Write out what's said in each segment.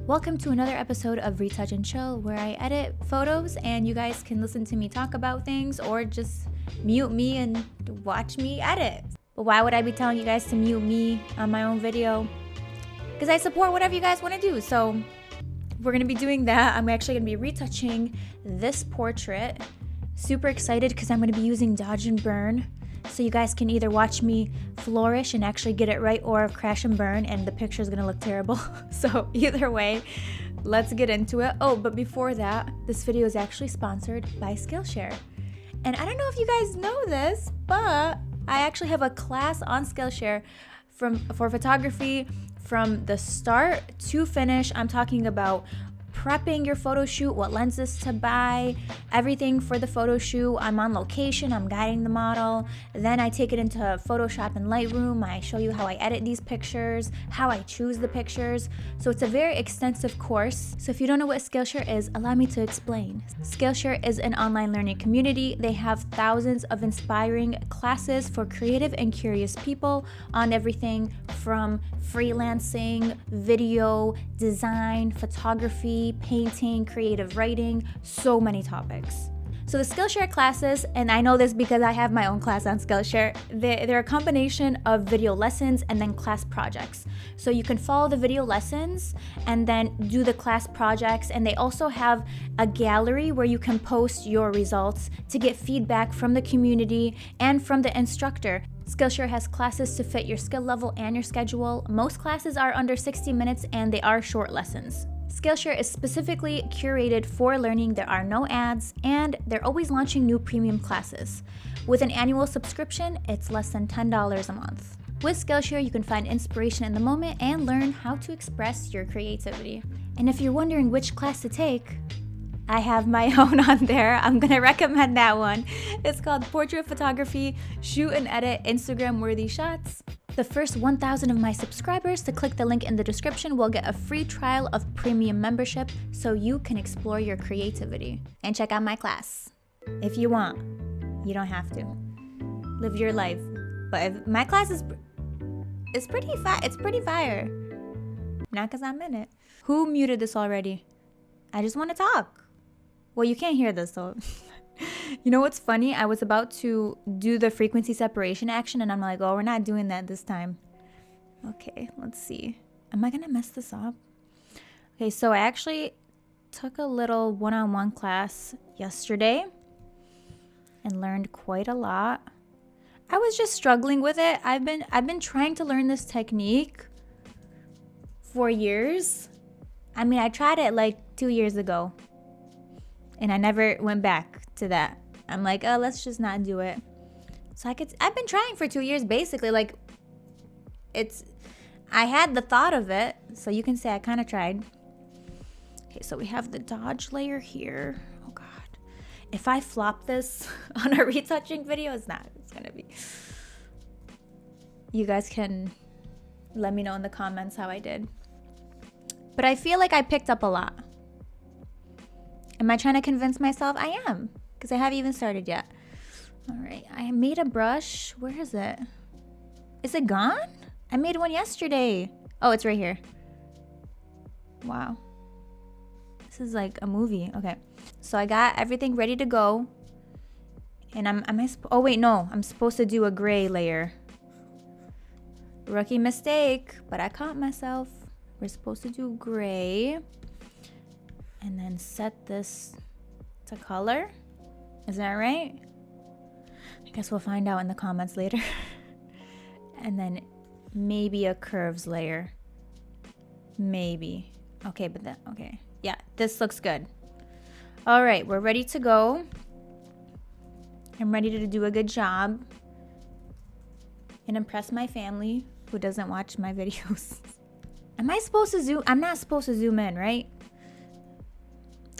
Welcome to another episode of Retouch and Chill, where I edit photos and you guys can listen to me talk about things or just mute me and watch me edit. But why would I be telling you guys to mute me on my own video? Because I support whatever you guys want to do. So we're going to be doing that. I'm actually going to be retouching this portrait. Super excited because I'm going to be using Dodge and Burn. So you guys can either watch me flourish and actually get it right or crash and burn and the picture is going to look terrible. So either way, let's get into it. Oh, but before that, this video is actually sponsored by Skillshare. And I don't know if you guys know this, but I actually have a class on Skillshare for photography from the start to finish. I'm talking about prepping your photo shoot, what lenses to buy, everything for the photo shoot. I'm on location, I'm guiding the model. Then I take it into Photoshop and Lightroom. I show you how I edit these pictures, how I choose the pictures. So it's a very extensive course. So if you don't know what Skillshare is, allow me to explain. Skillshare is an online learning community. They have thousands of inspiring classes for creative and curious people on everything from freelancing, video, design, photography, painting, creative writing, so many topics. So the Skillshare classes, and I know this because I have my own class on Skillshare, they're a combination of video lessons and then class projects. So you can follow the video lessons and then do the class projects, and they also have a gallery where you can post your results to get feedback from the community and from the instructor. Skillshare has classes to fit your skill level and your schedule. Most classes are under 60 minutes and they are short lessons. Skillshare is specifically curated for learning. There are no ads, and they're always launching new premium classes. With an annual subscription, it's less than $10 a month. With Skillshare, you can find inspiration in the moment and learn how to express your creativity. And if you're wondering which class to take, I have my own on there. I'm going to recommend that one. It's called Portrait Photography, Shoot and Edit Instagram-Worthy Shots. The first 1,000 of my subscribers to click the link in the description will get a free trial of premium membership so you can explore your creativity. And check out my class. If you want. You don't have to. Live your life. But if my class is pretty it's pretty fire. Not because I'm in it. Who muted this already? I just want to talk. Well, you can't hear this, so... You know what's funny? I was about to do the frequency separation action, and I'm like, oh, we're not doing that this time. Okay, let's see. Am I going to mess this up? Okay, so I actually took a little one-on-one class yesterday and learned quite a lot. I was just struggling with it. I've been trying to learn this technique for years. I mean, I tried it like 2 years ago, and I never went back to that. I'm like, oh, let's just not do it. So I've been trying for 2 years, basically. Like, I had the thought of it, so you can say I kind of tried. Okay, so we have the Dodge layer here. Oh God, if I flop this on a retouching video, it's gonna be. You guys can let me know in the comments how I did. But I feel like I picked up a lot. Am I trying to convince myself? I am, because I haven't even started yet. All right, I made a brush. Where is it? Is it gone? I made one yesterday. Oh, it's right here. Wow. This is like a movie. Okay, so I got everything ready to go. And oh wait, no, I'm supposed to do a gray layer. Rookie mistake, but I caught myself. We're supposed to do gray. And then set this to color. Is that right? I guess we'll find out in the comments later. And then maybe a curves layer. Maybe. Okay, but then, okay. Yeah, this looks good. All right, we're ready to go. I'm ready to do a good job and impress my family who doesn't watch my videos. Am I supposed to zoom? I'm not supposed to zoom in, right?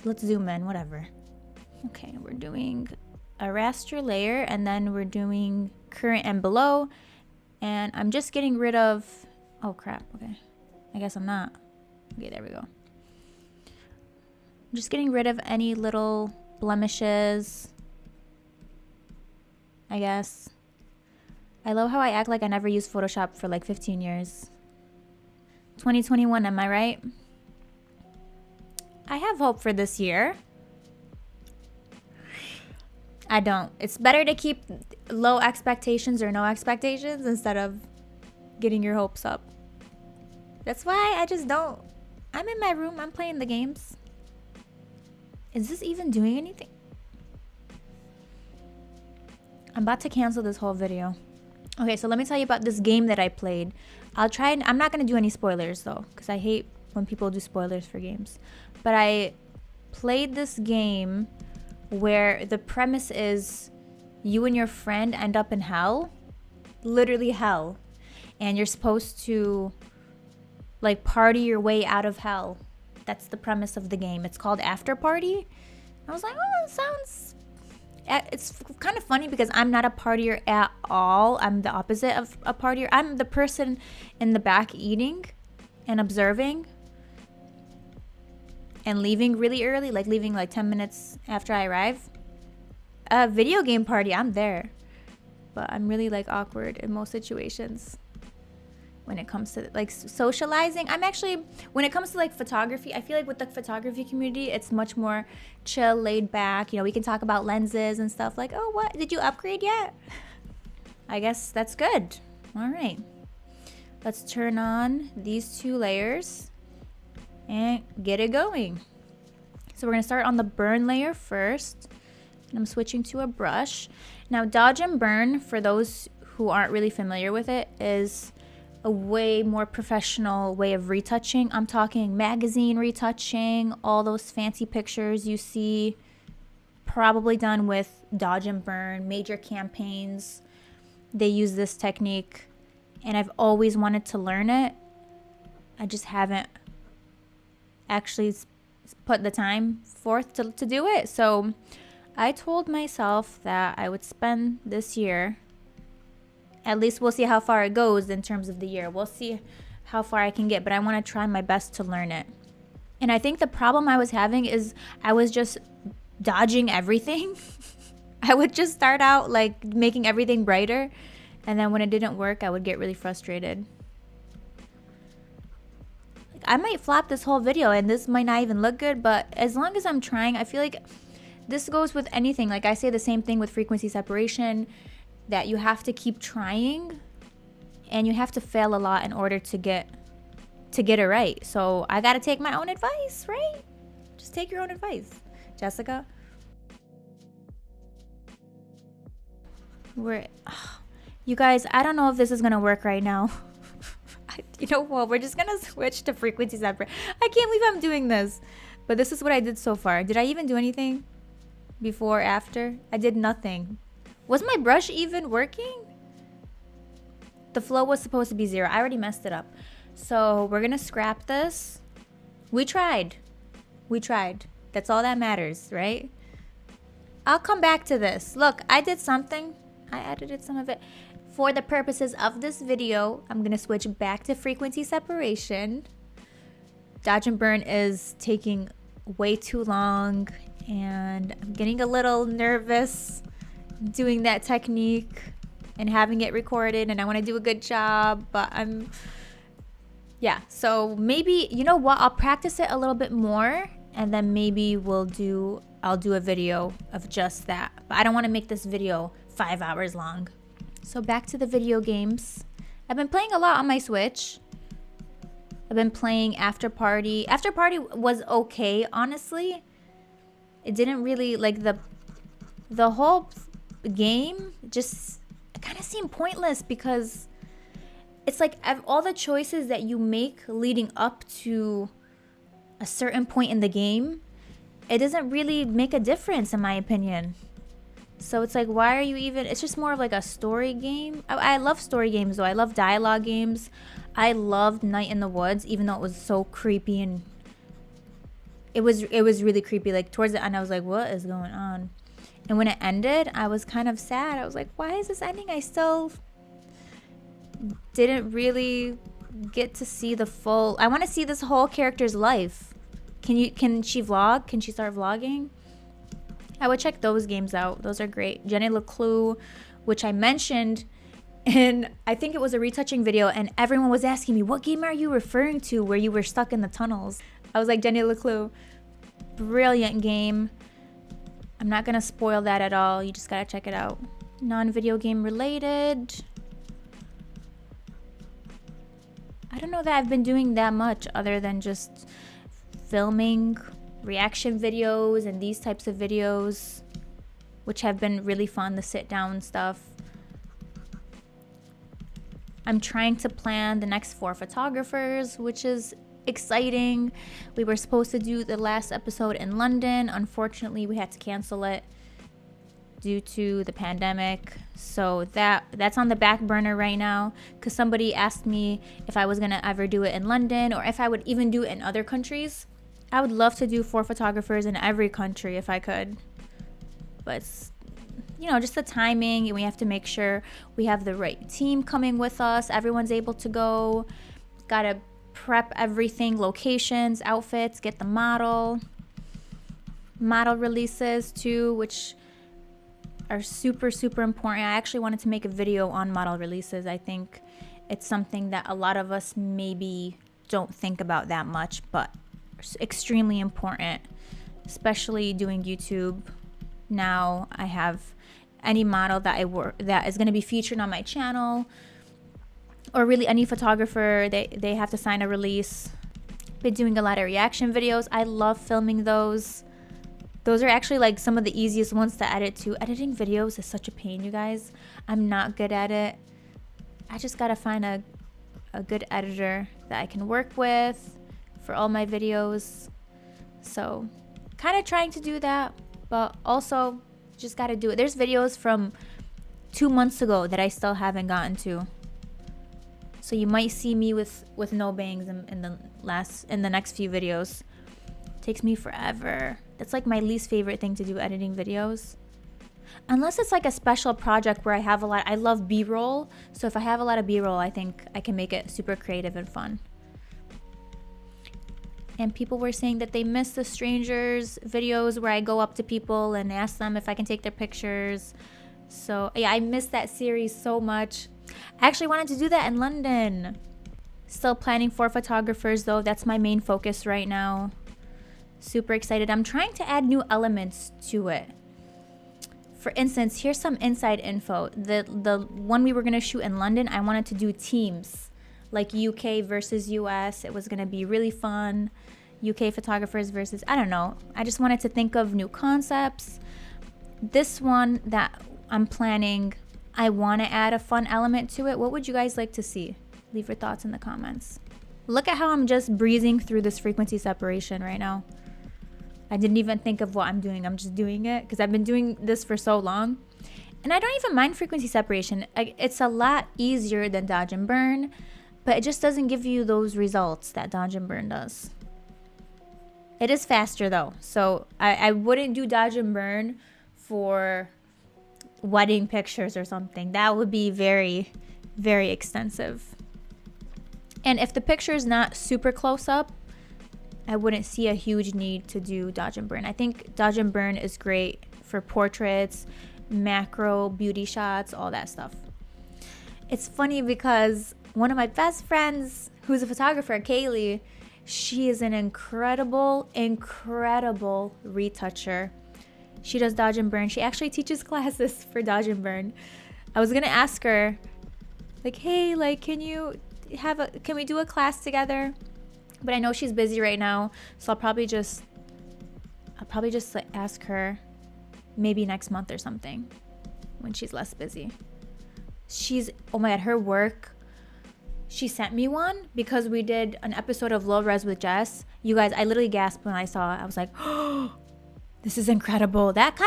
Let's zoom in, whatever. Okay, we're doing a raster layer, and then we're doing current and below, and I'm just getting rid of, oh crap, okay. I guess I'm not. Okay, there we go. I'm just getting rid of any little blemishes, I guess. I love how I act like I never used Photoshop for like 15 years. 2021, am I right? I have hope for this year. I don't. It's better to keep low expectations or no expectations instead of getting your hopes up. That's why I just don't. I'm in my room. I'm playing the games. Is this even doing anything? I'm about to cancel this whole video. Okay, so let me tell you about this game that I played. I'll try and I'm not going to do any spoilers though, because I hate when people do spoilers for games. But I played this game where the premise is you and your friend end up in hell. Literally hell. And you're supposed to like party your way out of hell. That's the premise of the game. It's called After Party. I was like, oh, it sounds... It's kind of funny because I'm not a partier at all. I'm the opposite of a partier. I'm the person in the back eating and observing and leaving really early, like leaving like 10 minutes after I arrive. A video game party, I'm there. But I'm really like awkward in most situations. When it comes to like socializing, I'm actually, when it comes to like photography, I feel like with the photography community, it's much more chill, laid back. You know, we can talk about lenses and stuff like, oh, what? Did you upgrade yet? I guess that's good. All right. Let's turn on these 2 layers and get it going. So we're going to start on the burn layer first. And I'm switching to a brush. Now, dodge and burn, for those who aren't really familiar with it, is a way more professional way of retouching. I'm talking magazine retouching, all those fancy pictures you see, probably done with dodge and burn, major campaigns. They use this technique, and I've always wanted to learn it. I just haven't actually put the time forth to do it. So I told myself that I would spend this year, at least we'll see how far it goes in terms of the year. We'll see how far I can get, but I want to try my best to learn it. And I think the problem I was having is I was just dodging everything. I would just start out like making everything brighter, and then when it didn't work, I would get really frustrated. Like, I might flop this whole video and this might not even look good, but as long as I'm trying, I feel like this goes with anything. Like I say the same thing with frequency separation, that you have to keep trying and you have to fail a lot in order to get it right. So I got to take my own advice, right? Just take your own advice. Jessica? You guys, I don't know if this is going to work right now. You know what? We're just going to switch to frequency separation. I can't believe I'm doing this. But this is what I did so far. Did I even do anything before or after? I did nothing. Was my brush even working? The flow was supposed to be 0. I already messed it up. So we're going to scrap this. We tried. That's all that matters, right? I'll come back to this. Look, I did something. I edited some of it. For the purposes of this video, I'm going to switch back to frequency separation. Dodge and burn is taking way too long, and I'm getting a little nervous doing that technique and having it recorded, and I want to do a good job, but yeah, so maybe, you know what, I'll practice it a little bit more, and then maybe I'll do a video of just that. But I don't want to make this video 5 hours long. So back to the video games. I've been playing a lot on my Switch. I've been playing After Party. After Party was okay, honestly. It didn't really, like, the whole game just kind of seemed pointless, because it's like all the choices that you make leading up to a certain point in the game, it doesn't really make a difference in my opinion. So it's like, why are you even, it's just more of like a story game. I love story games though. I love dialogue games. I loved Night in the Woods, even though it was so creepy, and it was really creepy. Like towards the end I was like, what is going on? And when it ended, I was kind of sad. I was like, why is this ending? I still didn't really get to see the full, I want to see this whole character's life. Can she vlog? Can she start vlogging? I would check those games out. Those are great. Jenny LeClue, which I mentioned in, I think it was a retouching video, and everyone was asking me, what game are you referring to where you were stuck in the tunnels? I was like, Jenny LeClue. Brilliant game. I'm not gonna spoil that at all. You just gotta check it out. Non-video game related. I don't know that I've been doing that much other than just filming reaction videos and these types of videos, which have been really fun, the sit down stuff. I'm trying to plan the next 4 photographers, which is exciting. We were supposed to do the last episode in London. Unfortunately, we had to cancel it due to the pandemic. So that's on the back burner right now, because somebody asked me if I was gonna ever do it in London or if I would even do it in other countries. I would love to do 4 photographers in every country if I could, but it's, you know, just the timing, and we have to make sure we have the right team coming with us. Everyone's able to go. Gotta prep everything, locations, outfits, get the model releases too, which are super, super important. I actually wanted to make a video on model releases. I think it's something that a lot of us maybe don't think about that much, but it's extremely important, especially doing YouTube. Now I have any model that is going to be featured on my channel, or really any photographer, they have to sign a release. Been doing a lot of reaction videos. I love filming those. Those are actually like some of the easiest ones to edit too. Editing videos is such a pain, you guys. I'm not good at it. I just gotta find a good editor that I can work with for all my videos. So kind of trying to do that, but also just gotta do it. There's videos from 2 months ago that I still haven't gotten to. So you might see me with no bangs in the next few videos. Takes me forever. That's like my least favorite thing to do, editing videos. Unless it's like a special project where I have a lot. I love B-roll. So if I have a lot of B-roll, I think I can make it super creative and fun. And people were saying that they miss the strangers videos where I go up to people and ask them if I can take their pictures. So yeah, I missed that series so much. I actually wanted to do that in London. Still planning 4 photographers though. That's my main focus right now. Super excited. I'm trying to add new elements to it. For instance, here's some inside info. The one we were going to shoot in London, I wanted to do teams, like UK versus US. It was going to be really fun. UK photographers versus, I don't know. I just wanted to think of new concepts. This one that I'm planning, I want to add a fun element to it. What would you guys like to see? Leave your thoughts in the comments. Look at how I'm just breezing through this frequency separation right now. I didn't even think of what I'm doing. I'm just doing it because I've been doing this for so long. And I don't even mind frequency separation. It's a lot easier than dodge and burn, but it just doesn't give you those results that dodge and burn does. It is faster though. So I wouldn't do dodge and burn for wedding pictures or something. That would be very, very extensive. And if the picture is not super close up, I wouldn't see a huge need to do dodge and burn. I think dodge and burn is great for portraits, macro, beauty shots, all that stuff. It's funny because one of my best friends, who's a photographer, Kaylee, she is an incredible, incredible retoucher. She does dodge and burn. She actually teaches classes for dodge and burn. I was gonna ask her, like, hey, like, can we do a class together? But I know she's busy right now, so I'll probably just like, ask her maybe next month or something when she's less busy. Oh my god, her work. She sent me one because we did an episode of Low Res with Jess. You guys, I literally gasped when I saw it. I was like, oh, this is incredible. That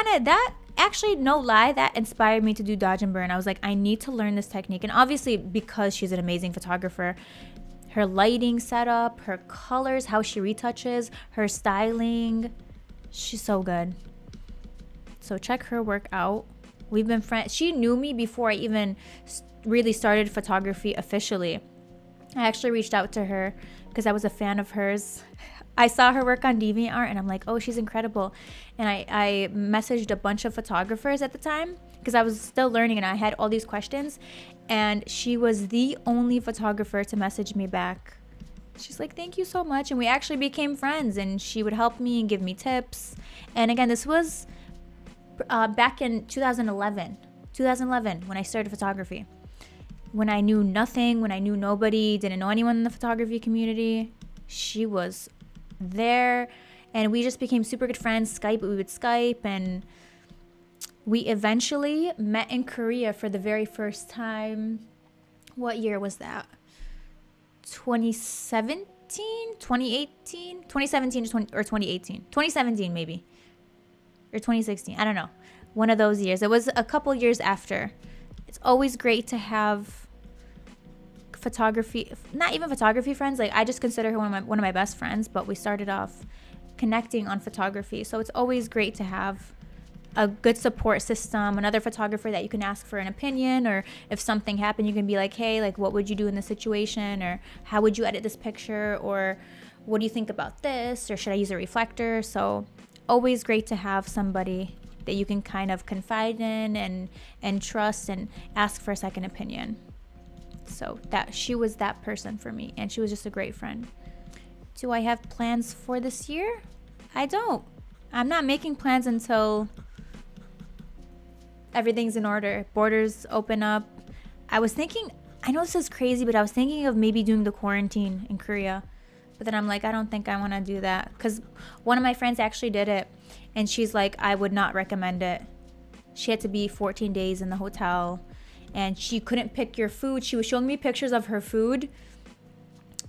actually, no lie, that inspired me to do dodge and burn. I was like, I need to learn this technique. And obviously, because she's an amazing photographer, her lighting setup, her colors, how she retouches, her styling, she's so good. So check her work out. We've been friends. She knew me before I even really started photography officially. I actually reached out to her because I was a fan of hers. I saw her work on DeviantArt and I'm like, oh, she's incredible. And I messaged a bunch of photographers at the time because I was still learning and I had all these questions. And she was the only photographer to message me back She's like, thank you so much. And we actually became friends, and she would help me and give me tips. And again, this was back in 2011 when I started photography. When I knew nothing, when I knew nobody, didn't know anyone in the photography community, she was there. And we just became super good friends. We would Skype, and we eventually met in Korea for the very first time. What year was that? 2017, 2018, 2017 or 2018, 2017 maybe, or 2016. I don't know. One of those years. It was a couple years after. It's always great to have photography, not even photography friends. Like, I just consider her one of my best friends, but we started off connecting on photography. So it's always great to have a good support system, another photographer that you can ask for an opinion, or if something happened, you can be like, hey, like, what would you do in this situation, or how would you edit this picture, or what do you think about this, or should I use a reflector? So always great to have somebody that you can kind of confide in and trust and ask for a second opinion. So that she was that person for me, and she was just a great friend. Do I have plans for this year? I don't. I'm not making plans until everything's in order. Borders open up. I was thinking, I know this is crazy, but I was thinking of maybe doing the quarantine in Korea. But then I'm like, I don't think I want to do that, because one of my friends actually did it, and she's like, I would not recommend it. She had to be 14 days in the hotel, and she couldn't pick your food. She was showing me pictures of her food,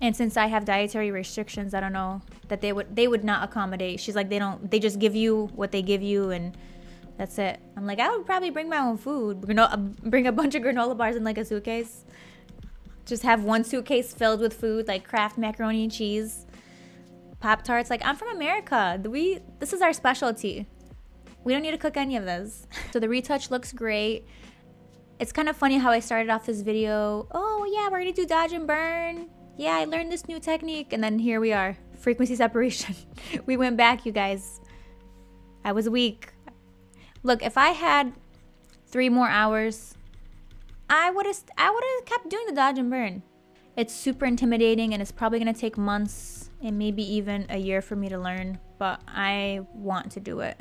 and since I have dietary restrictions, I don't know that they would not accommodate. She's like, they just give you what they give you, and that's it. I'm like, I would probably bring my own food. Bring a bunch of granola bars in like a suitcase. Just have one suitcase filled with food, like Kraft macaroni and cheese, Pop-Tarts. Like, I'm from America. This is our specialty. We don't need to cook any of this. So the retouch looks great. It's kind of funny how I started off this video. Oh yeah, we're gonna do dodge and burn. Yeah, I learned this new technique. And then here we are, frequency separation. We went back, you guys. I was weak. Look, if I had 3 more hours, I would have kept doing the dodge and burn. It's super intimidating, and it's probably going to take months and maybe even a year for me to learn, but I want to do it.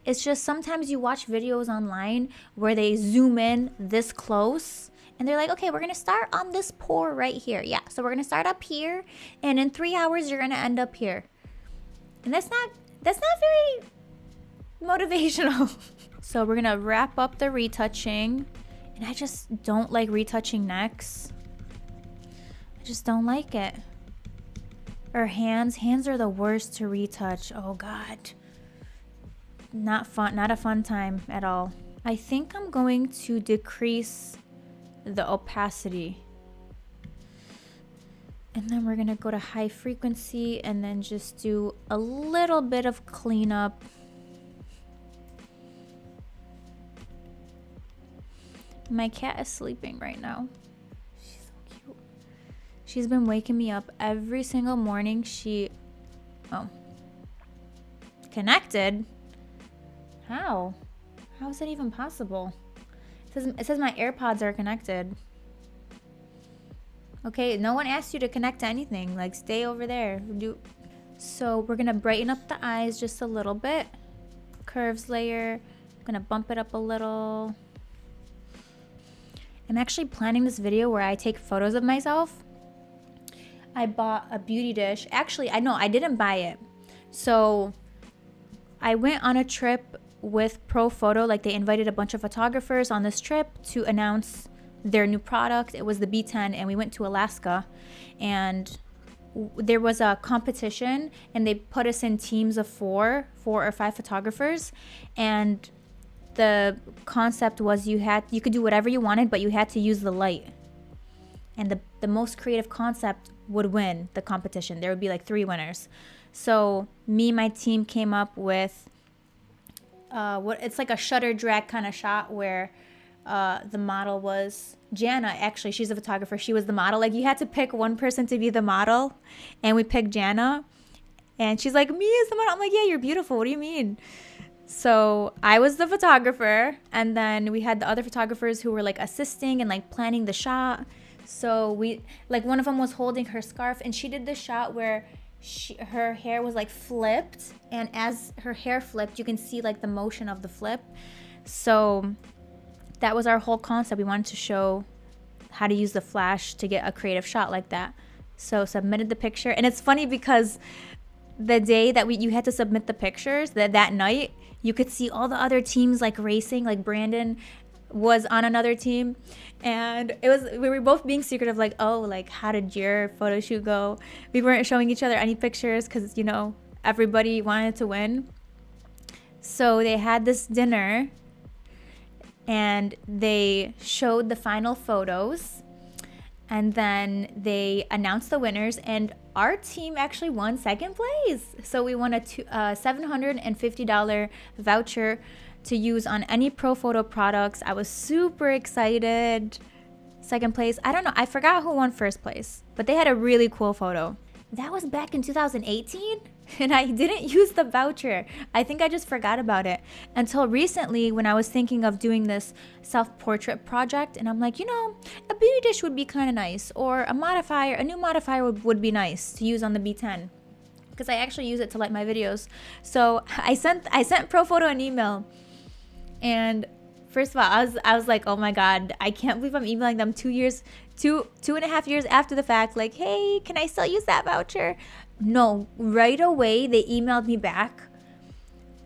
It's just sometimes you watch videos online where they zoom in this close, and they're like, okay, we're going to start on this pore right here. Yeah, so we're going to start up here, and in 3 hours, you're going to end up here. And that's not very motivational. So we're going to wrap up the retouching. And I just don't like retouching necks. I just don't like it. Or hands. Hands are the worst to retouch. Oh God. Not fun. Not a fun time at all. I think I'm going to decrease the opacity. And then we're going to go to high frequency and then just do a little bit of cleanup. My cat is sleeping right now. She's so cute. She's been waking me up every single morning. Connected? How? How is that even possible? It says my AirPods are connected. Okay, no one asked you to connect to anything. Like, stay over there. So we're gonna brighten up the eyes just a little bit. Curves layer. I'm gonna bump it up a little. I'm actually planning this video where I take photos of myself. I bought a beauty dish. Actually, I didn't buy it. So I went on a trip with Pro Photo. Like, they invited a bunch of photographers on this trip to announce their new product. It was the B10, and we went to Alaska, and there was a competition, and they put us in teams of 4 or 5 photographers, and the concept was you could do whatever you wanted, but you had to use the light. And the most creative concept would win the competition. There would be like 3 winners. So me and my team came up with it's like a shutter drag kind of shot where the model was Jana. Actually, she's a photographer. She was the model. Like, you had to pick one person to be the model, and we picked Jana. And she's like, me as the model. I'm like, yeah, you're beautiful. What do you mean? So I was the photographer, and then we had the other photographers who were like assisting and like planning the shot. So we, like, one of them was holding her scarf, and she did this shot where her hair was like flipped, and as her hair flipped, you can see like the motion of the flip. So that was our whole concept. We wanted to show how to use the flash to get a creative shot like that. So submitted the picture, and it's funny because the day that you had to submit the pictures, that night, you could see all the other teams like racing. Like Brandon was on another team, and we were both being secretive, like, oh, like, how did your photo shoot go? We weren't showing each other any pictures because, you know, everybody wanted to win. So they had this dinner and they showed the final photos, and then they announced the winners, and our team actually won second place. So we won a $750 voucher to use on any Pro Photo products. I was super excited. Second place, I don't know, I forgot who won first place, but they had a really cool photo. That was back in 2018, and I didn't use the voucher. I think I just forgot about it until recently when I was thinking of doing this self-portrait project, and I'm like, you know, a beauty dish would be kind of nice, or a new modifier would be nice to use on the B10, because I actually use it to light my videos. So I sent Pro Photo an email, and first of all, I was like, oh my God, I can't believe I'm emailing them 2.5 years after the fact, like, hey, can I still use that voucher? No, right away they emailed me back,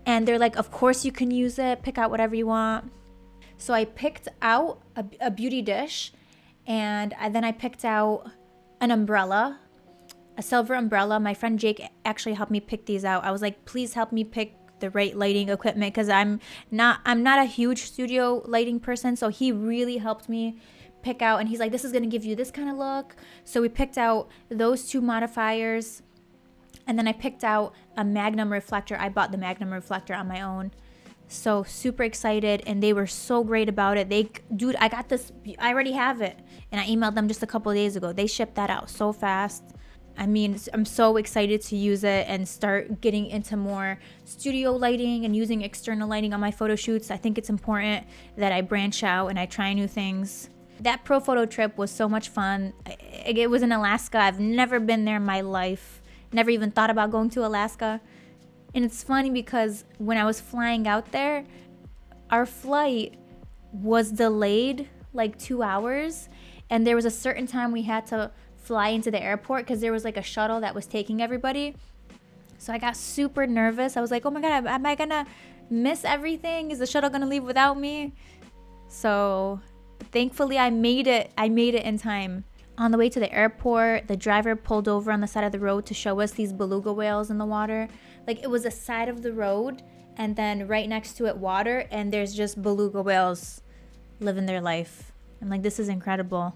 and they're like, of course you can use it, pick out whatever you want. So I picked out a beauty dish, and then I picked out an umbrella, a silver umbrella. My friend Jake actually helped me pick these out. I was like, please help me pick the right lighting equipment, because I'm not a huge studio lighting person, so he really helped me pick out, and he's like, this is going to give you this kind of look. So we picked out those two modifiers, and then I picked out a Magnum reflector. I bought the Magnum reflector on my own. So super excited, and they were so great about it. Dude, I got this, I already have it, and I emailed them just a couple of days ago. They shipped that out so fast. I mean, I'm so excited to use it and start getting into more studio lighting and using external lighting on my photo shoots. I think it's important that I branch out and I try new things. That Pro Photo trip was so much fun. It was in Alaska. I've never been there in my life. Never even thought about going to Alaska. And it's funny because when I was flying out there, our flight was delayed like 2 hours. And there was a certain time we had to fly into the airport because there was like a shuttle that was taking everybody. So I got super nervous. I was like, oh my God, am I gonna miss everything? Is the shuttle gonna leave without me? So thankfully I made it in time. On the way to the airport, the driver pulled over on the side of the road to show us these beluga whales in the water. Like, it was the side of the road, and then right next to it water, and there's just beluga whales living their life. I'm like, this is incredible.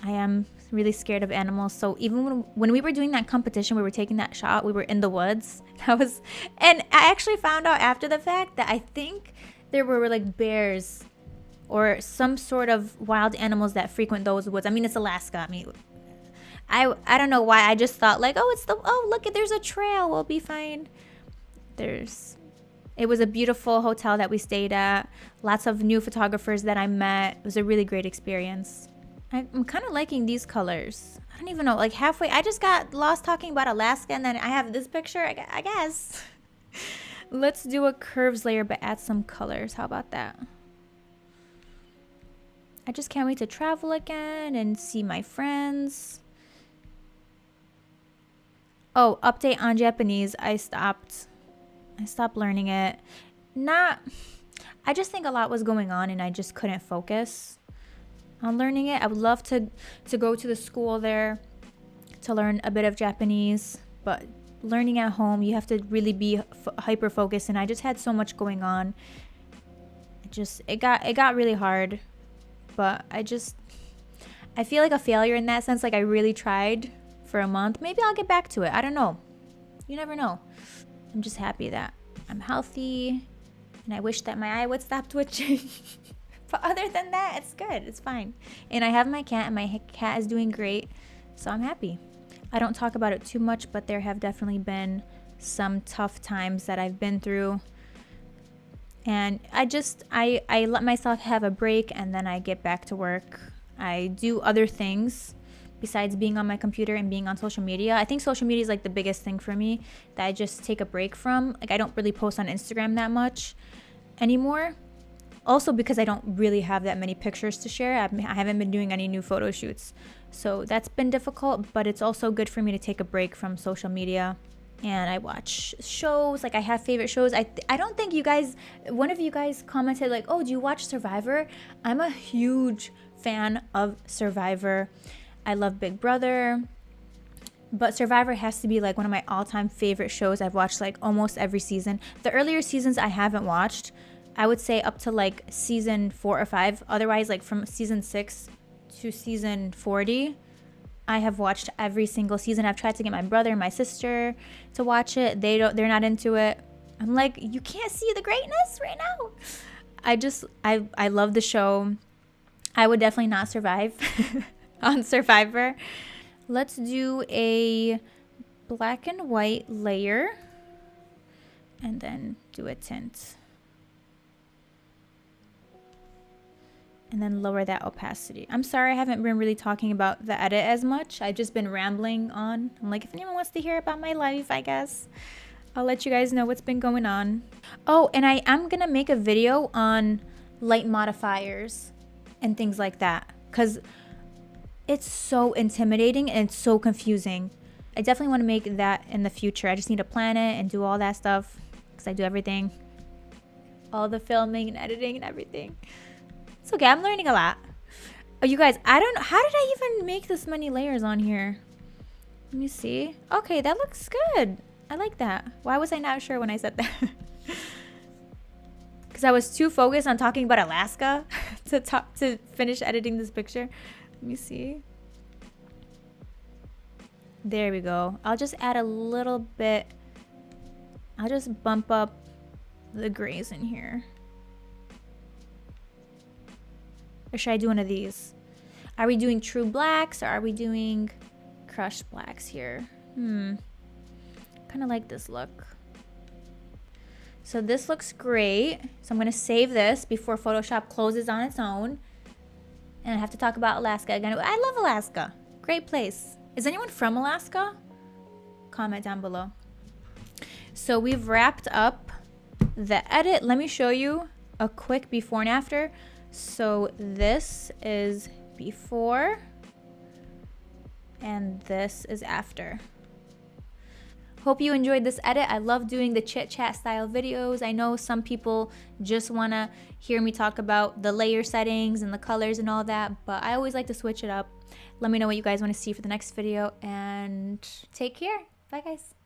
I am really scared of animals. So even when we were doing that competition, we were taking that shot, we were in the woods. And I actually found out after the fact that I think there were like bears or some sort of wild animals that frequent those woods. I mean, it's Alaska. I mean, I don't know why. I just thought like, oh, look, there's a trail. We'll be fine. It was a beautiful hotel that we stayed at. Lots of new photographers that I met. It was a really great experience. I'm kind of liking these colors. I don't even know, like halfway, I just got lost talking about Alaska, and then I have this picture, I guess. Let's do a curves layer, but add some colors. How about that? I just can't wait to travel again and see my friends. Oh, update on Japanese. I stopped learning it. I just think a lot was going on and I just couldn't focus on learning it. I would love to go to the school there to learn a bit of Japanese, but learning at home, you have to really be hyper focused, and I just had so much going on. It got really hard, but I feel like a failure in that sense. Like, I really tried for a month. Maybe I'll get back to it. I don't know. You never know. I'm just happy that I'm healthy, and I wish that my eye would stop twitching. But other than that, it's good. It's fine. And I have my cat, and my cat is doing great. So I'm happy. I don't talk about it too much, but there have definitely been some tough times that I've been through. And I let myself have a break, and then I get back to work. I do other things besides being on my computer and being on social media. I think social media is like the biggest thing for me that I just take a break from. Like I don't really post on Instagram that much anymore. Also because I don't really have that many pictures to share. I haven't been doing any new photo shoots. So that's been difficult, but it's also good for me to take a break from social media. And I watch shows. Like I have favorite shows. I don't think you guys, one of you guys commented like, oh, do you watch Survivor? I'm a huge fan of Survivor. I love Big Brother. But Survivor has to be like one of my all-time favorite shows. I've watched like almost every season. The earlier seasons I haven't watched. I would say up to like season 4 or 5. Otherwise, like from season 6 to season 40, I have watched every single season. I've tried to get my brother and my sister to watch it. They're not into it. I'm like, you can't see the greatness right now. I love the show. I would definitely not survive on Survivor. Let's do a black and white layer and then do a tint. And then lower that opacity. I'm sorry I haven't been really talking about the edit as much. I've just been rambling on. I'm like, if anyone wants to hear about my life, I guess I'll let you guys know what's been going on. Oh, and I am gonna make a video on light modifiers and things like that, because it's so intimidating and it's so confusing. I definitely want to make that in the future. I just need to plan it and do all that stuff, because I do everything. All the filming and editing and everything. It's okay, I'm learning a lot. Oh, you guys, I don't know. How did I even make this many layers on here? Let me see. Okay, that looks good. I like that. Why was I not sure when I said that? Because I was too focused on talking about Alaska to finish editing this picture. Let me see. There we go. I'll just add a little bit. I'll just bump up the grays in here. Or should I do one of these? Are we doing true blacks or are we doing crushed blacks here? Kind of like this look. So this looks great. So I'm going to save this before Photoshop closes on its own. And I have to talk about Alaska again. I love Alaska. Great place. Is anyone from Alaska? Comment down below. So we've wrapped up the edit. Let me show you a quick before and after. So this is before and this is after. Hope you enjoyed this edit. I love doing the chit chat style videos. I know some people just want to hear me talk about the layer settings and the colors and all that, but I always like to switch it up. Let me know what you guys want to see for the next video and take care. Bye guys.